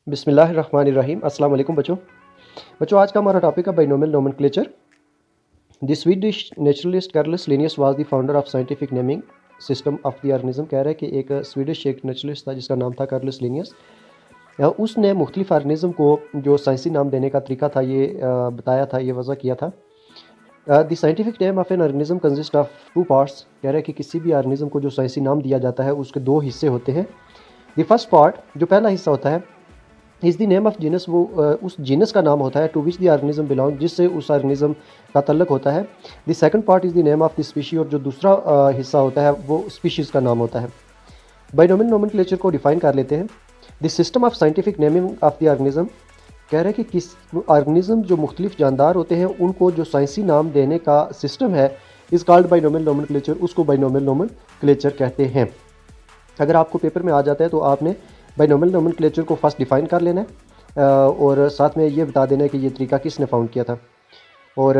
बिस्मिल्लाहिर्रहमानिर्रहीम। अस्सलाम वालेकुम बच्चों आज का हमारा टॉपिक है binomial nomenclature. The Swedish naturalist Carolus Linnaeus was the founder of scientific naming system of the organism. कह रहा है कि एक स्वीडिश एक नेचुरलिस्ट था जिसका नाम था कार्लस लिनियस। उसने मुख्तलिफ ऑर्गेनिज्म को जो साइंसी नाम देने का तरीका था ये बताया था, ये वजह किया था। The scientific name of an organism consist of two parts. कह रहा है कि किसी भी ऑर्गेनिज्म को जो साइंसी नाम दिया जाता है उसके दो हिस्से होते हैं। द फर्स्ट पार्ट, जो पहला हिस्सा होता है, is the name of genus, वो उस जीनस का नाम होता है to which the organism belong, जिससे उस ऑर्गेनिज्म का तल्लक होता है। The second part is the name of the species, और जो दूसरा हिस्सा होता है वो स्पीशीज़ का नाम होता है। बाइनोमियल नोमेनक्लेचर को डिफाइन कर लेते हैं। The system of scientific naming of the organism. कह रहे हैं कि किस ऑर्गेनिज्म जो मुख्तलिफ जानदार होते हैं उनको जो साइंसी नाम देने का सिस्टम है इज़ कॉल्ड बाइनोमियल नोमेनक्लेचर, उसको बाइनोमियल नोमेनक्लेचर कहते हैं। अगर आपको पेपर में आ जाता है तो आपने बाइनोमियल नोमेनक्लेचर को फर्स्ट डिफाइन कर लेना है और साथ में ये बता देना है कि ये तरीका किसने फाउंड किया था और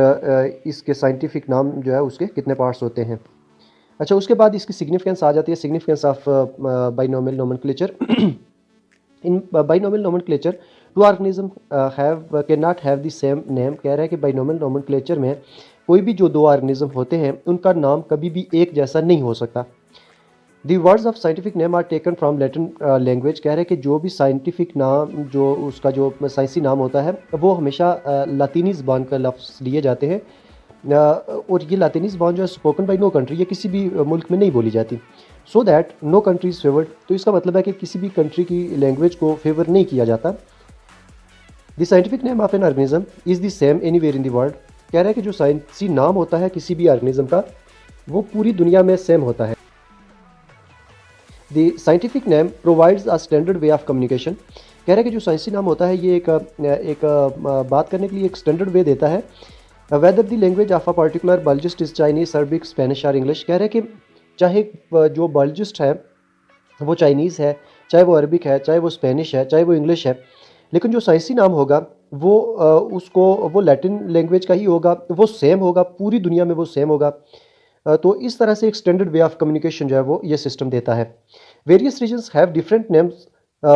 इसके साइंटिफिक नाम जो है उसके कितने पार्ट्स होते हैं। अच्छा, उसके बाद इसकी सिग्निफिकेंस आ जाती है, significance of binomial nomenclature. In binomial nomenclature two organism have can not have the same name. कह रहा है कि बाइनोमियल नोमेनक्लेचर में कोई भी जो दो ऑर्गेनिज्म होते हैं उनका नाम कभी भी एक जैसा नहीं हो सकता। The words of scientific name are taken from Latin language. कह रहे हैं कि जो भी साइंटिफिक नाम, जो उसका जो साइंसी नाम होता है वो हमेशा लातीनी ज़बान का लफ्ज़ लिए जाते हैं और ये लातीनी ज़बान जो है स्पोकन बाई नो कंट्री, ये किसी भी मुल्क में नहीं बोली जाती। So that no country is favoured, तो इसका मतलब है कि किसी भी कंट्री की लैंग्वेज को फेवर नहीं किया जाता। The scientific name of an organism is the same anywhere in the world. कह रहा है कि जो साइंसी नाम होता है किसी भी ऑर्गेनिज्म का वो पूरी दुनिया में सेम होता है। The scientific name provides a standard way of communication. कह रहे हैं कि जो साइंसी नाम होता है ये एक बात करने के लिए एक स्टैंडर्ड वे देता है। Whether the language of a particular biologist is Chinese, Arabic, Spanish और इंग्लिश। कह रहे हैं कि चाहे जो बायोलॉजिस्ट है वो चाइनीज़ है, चाहे वो अरबिक है, चाहे वो स्पेनिश है, चाहे वो इंग्लिश है, लेकिन जो साइंसी नाम होगा वो उसको वो लैटिन लैंग्वेज का ही होगा, वो सेम होगा, पूरी दुनिया में वो सेम होगा। तो इस तरह से एक स्टैंडर्ड वे ऑफ कम्युनिकेशन जो है वो ये सिस्टम देता है। Various regions have different names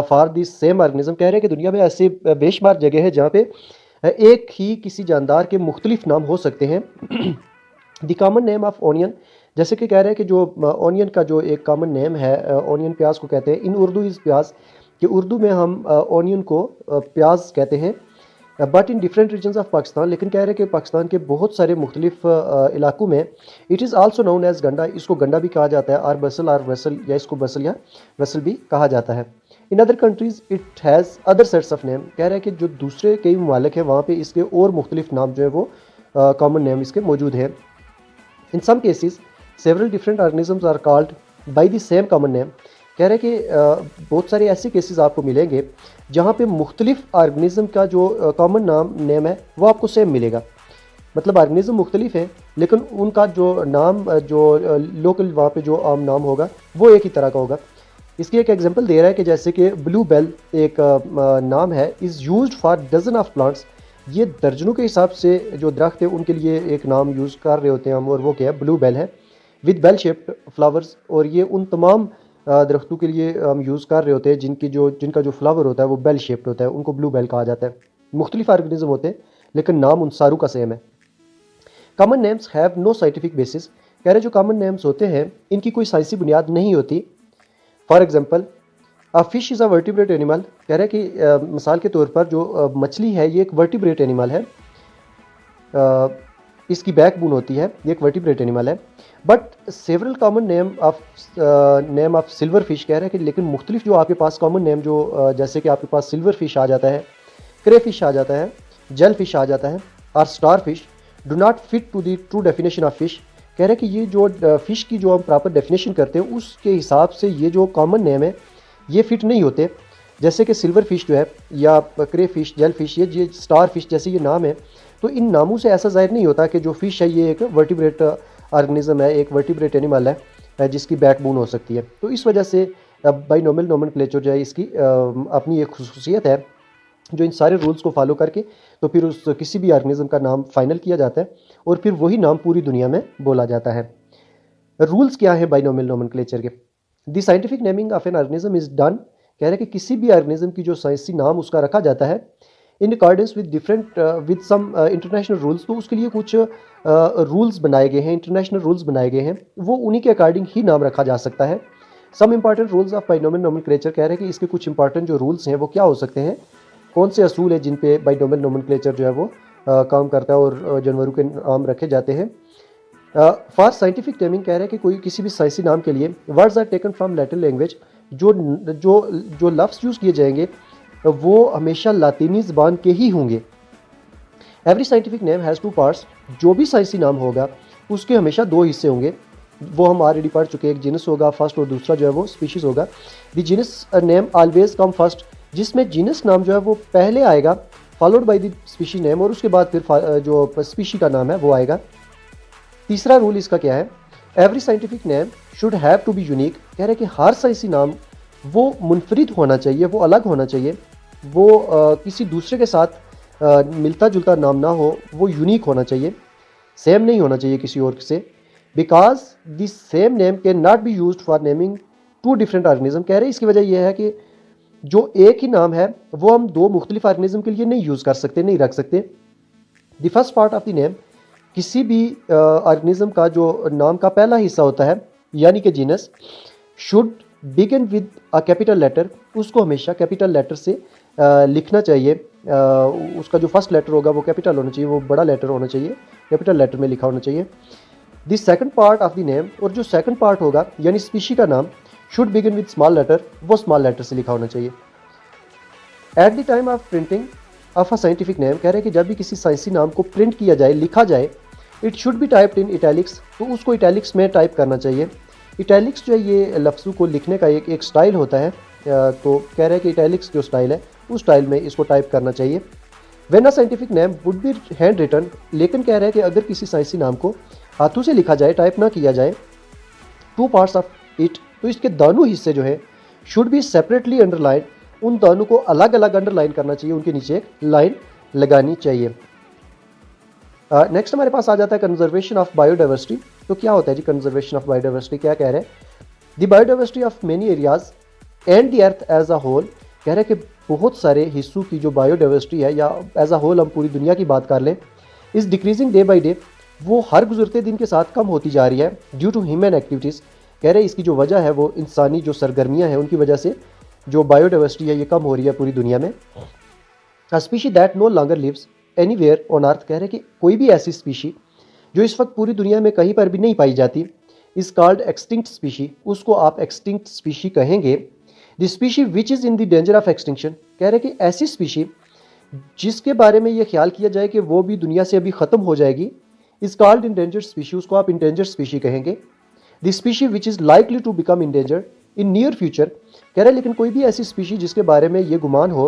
for this same organism. कह रहे हैं कि दुनिया में ऐसे बेशुमार जगह है जहाँ पे एक ही किसी जानदार के मुख्तलिफ नाम हो सकते हैं। The common name of onion, जैसे कि कह रहे हैं कि जो ऑनियन का जो एक कॉमन नेम है, ऑनियन प्याज को कहते हैं। इन उर्दू इज़ प्याज, कि उर्दू में हम ऑनियन को प्याज कहते हैं। But in different regions of Pakistan, लेकिन कह रहे हैं कि पाकिस्तान के बहुत सारे मुख्तलिफ इलाकों में it is also known as ganda, इसको गंडा भी कहा जाता है, और बसल और वसल, या इसको बसल या वसल भी कहा जाता है। In other countries it has other sets of name. कह रहे हैं कि जो दूसरे कई ममालिक हैं वहाँ पे इसके और मुख्तलिफ नाम जो है वो कॉमन नेम इसके मौजूद हैं। In some cases several different organisms are called by the same common name. कह रहे हैं कि बहुत सारे ऐसे केसेस आपको मिलेंगे जहाँ पे मुख्तलिफ ऑर्गेनिज्म का जो कॉमन नेम है वो आपको सेम मिलेगा। मतलब ऑर्गेनिज्म मुख्तलिफ है लेकिन उनका जो नाम जो लोकल वहाँ पे जो आम नाम होगा वो एक ही तरह का होगा। इसकी एक एग्जांपल दे रहा है कि जैसे कि ब्लू बेल एक नाम है, is used for dozen of plants. ये दर्जनों के हिसाब से जो दरख्त है उनके लिए एक नाम यूज़ कर रहे होते हैं हम, और वो क्या है, ब्लू बेल है, विद बेल शेप्ड फ्लावर्स। और ये उन तमाम दरख्तों के लिए हम यूज़ कर रहे होते हैं जिनका जो फ्लावर होता है वो बेल शेप्ड होता है, उनको ब्लू बेल कहा जाता है। मुख्तलिफ ऑर्गेनिज्म होते हैं लेकिन नाम उन सारों का सेम है। Common names have no scientific basis. कह रहे जो कॉमन नेम्स होते हैं इनकी कोई साइंसी बुनियाद नहीं होती। For example, a fish is a vertebrate animal. कह रहे हैं कि मिसाल के तौर पर जो मछली है ये एक वर्टिब्रेट एनिमल है, इसकी बैक बोन होती है, ये एक वर्टिब्रेट एनिमल है। But several common name of silver fish. कह रहे हैं कि लेकिन मुख्तलिफ जो आपके पास कॉमन नेम जो जैसे कि आपके पास सिल्वर फिश आ जाता है, क्रे फिश आ जाता है, जेल फिश आ जाता है, और starfish, do not fit to the true definition of fish. कह रहे हैं कि ये जो फ़िश की जो हम प्रॉपर डेफिनेशन करते हैं उसके हिसाब से ये जो कॉमन नेम है ये फिट नहीं होते। जैसे कि सिल्वर फिश जो है, या क्रे फिश, जेल फिश, ये स्टार फिश जैसे ये नाम है, तो इन नामों से ऐसा जाहिर नहीं होता कि जो फ़िश है ये एक वर्टिब्रेट ऑर्गेनिज्म है, एक वर्टिब्रेट एनिमल है जिसकी बैकबोन हो सकती है। तो इस वजह से बाइनोमियल नोमेनक्लेचर जो है इसकी अपनी एक खुसूसियत है, जो इन सारे रूल्स को फॉलो करके तो फिर उस किसी भी ऑर्गेनिज्म का नाम फाइनल किया जाता है और फिर वही नाम पूरी दुनिया में बोला जाता है। रूल्स क्या है बाइनोमियल नोमेनक्लेचर के? The scientific naming of an organism is done. कह रहे हैं कि किसी भी ऑर्गेनिज्म की जो साइंसी नाम उसका रखा जाता है in accordance with different with some international rules, तो उसके लिए कुछ रूल्स बनाए गए हैं, इंटरनेशनल रूल्स बनाए गए हैं, वो उन्हीं के अकॉर्डिंग ही नाम रखा जा सकता है। Some important rules of binomial nomenclature, कह रहे हैं कि इसके कुछ इंपॉर्टेंट जो रूल्स हैं वो क्या हो सकते हैं, कौन से असूल है जिन पे बाइनोमियल नोमेनक्लेचर जो है वो काम करता है और जानवरों के नाम रखे जाते हैं। फॉर साइंटिफिक नेमिंग, कह रहे हैं कि कोई किसी भी साइंसी नाम के लिए words are taken from Latin language, जो जो जो लफ्ज़ यूज़ किए जाएंगे वो हमेशा लातीनी ज़बान के ही होंगे। Every scientific name has 2 parts, जो भी साइंसी नाम होगा उसके हमेशा 2 हिस्से होंगे, वो हम ऑलरेडी पढ़ चुके हैं। एक जीनस होगा फर्स्ट और दूसरा जो है वो स्पीशीज़ होगा। The genus name always come first, जिसमें जीनस नाम जो है वो पहले आएगा, followed by the species name, और उसके बाद फिर जो स्पीशी का नाम है वो आएगा। तीसरा रूल इसका क्या है, every scientific name should have to be unique, कह रहे हैं कि हर साइंसी नाम वो मुनफरिद होना चाहिए, वो अलग होना चाहिए, वो किसी दूसरे के साथ मिलता जुलता नाम ना हो, वो यूनिक होना चाहिए, सेम नहीं होना चाहिए किसी और से। Because the same name can not be used for naming 2 different organism, कह रहे हैं इसकी वजह यह है कि जो एक ही नाम है वो हम 2 मुख्तलिफ ऑर्गेनिज्म के लिए नहीं यूज़ कर सकते, नहीं रख सकते। The first part of the name, किसी भी ऑर्गेनिज्म का जो नाम का पहला हिस्सा होता है यानी कि genus, should begin with a capital letter, उसको हमेशा कैपिटल लेटर से लिखना चाहिए। उसका जो फर्स्ट लेटर होगा वो कैपिटल होना चाहिए, वो बड़ा लेटर होना चाहिए, कैपिटल लेटर में लिखा होना चाहिए। The second part of the name, और जो सेकंड पार्ट होगा यानी स्पीशी का नाम, should begin with small letter, वो स्मॉल लेटर से लिखा होना चाहिए। At the time of printing of a scientific name, कह रहे हैं कि जब भी किसी साइंसी नाम को प्रिंट किया जाए, लिखा जाए, it should be typed in italics, तो उसको इटैलिक्स में टाइप करना चाहिए। इटैलिक्स जो है ये लफ्ज़ों को लिखने का एक स्टाइल होता है, तो कह रहे हैं कि इटैलिक्स जो स्टाइल है उस स्टाइल में इसको टाइप करना चाहिए। When a scientific name would be hand written, लेकिन कह रहे हैं कि अगर किसी साइंसी नाम को हाथों से लिखा जाए, टाइप ना किया जाए, 2 पार्ट्स ऑफ इट, तो इसके दोनों हिस्से जो है शुड बी सेपरेटली अंडरलाइन, उन दोनों को अलग अलग अंडरलाइन करना चाहिए, उनके नीचे एक लाइन लगानी चाहिए। नेक्स्ट हमारे पास आ जाता है कंजर्वेशन ऑफ बायोडाइवर्सिटी। तो क्या होता है जी कंजर्वेशन ऑफ बायोडाइवर्सिटी, क्या कह रहे हैं, the biodiversity of many areas and the earth as a whole, कह रहे हैं कि बहुत सारे हिस्सों की जो बायोडाइवर्सिटी है या एज अ होल हम पूरी दुनिया की बात कर लें, is decreasing day by day, वो हर गुजरते दिन के साथ कम होती जा रही है। ड्यू टू ह्यूमन एक्टिविटीज़, कह रहे हैं इसकी जो वजह है वो इंसानी जो सरगर्मियाँ हैं उनकी वजह से जो बायोडाइवर्सिटी है ये कम हो रही है पूरी दुनिया में। A species that no longer lives anywhere on earth, कह रहे हैं कि कोई भी ऐसी स्पीशी जो इस वक्त पूरी दुनिया में कहीं पर भी नहीं पाई जाती, इज़ कॉल्ड एक्सटिंक्ट स्पीशी, उसको आप एक्सटिंक्ट स्पीशी कहेंगे। The species which is in the danger of extinction, कह रहे हैं कि ऐसी स्पीशी जिसके बारे में ये ख्याल किया जाए कि वो भी दुनिया से अभी ख़त्म हो जाएगी, इज़ कॉल्ड इंडेंजर्ड स्पीशी, उसको आप इंडेंजर्ड स्पीशी कहेंगे। The species which is likely to become endangered in near future, कह रहे हैं लेकिन कोई भी ऐसी स्पीशी जिसके बारे में ये गुमान हो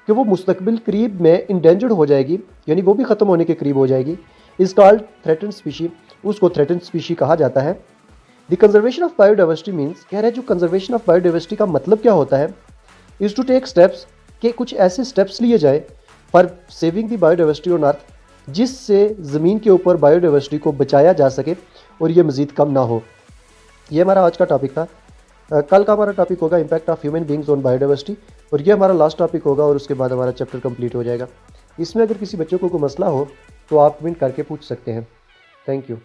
कि वो मुस्तकबिल करीब में इंडेंजर्ड हो जाएगी, यानी वो भी ख़त्म होने के करीब हो जाएगी, इज़ कॉल्ड थ्रेटन्ड स्पीशी, उसको थ्रेटन्ड स्पीशी कहा जाता है। The conservation of biodiversity means, कह रहे हैं जो कंजर्वेशन ऑफ बायोडाइवर्सिटी का मतलब क्या होता है, इज़ टू टेक स्टेप्स, कि कुछ ऐसे स्टेप्स लिए जाए for saving the biodiversity on earth, जिससे ज़मीन के ऊपर बायोडाइवर्सिटी को बचाया जा सके और ये मज़ीद कम ना हो। ये हमारा आज का टॉपिक था। कल का हमारा टॉपिक होगा impact of human beings on biodiversity, और ये हमारा लास्ट टॉपिक होगा और उसके बाद हमारा चैप्टर कंप्लीट हो जाएगा। इसमें अगर किसी बच्चों को कोई मसला हो तो आप कमेंट करके पूछ सकते हैं। Thank you.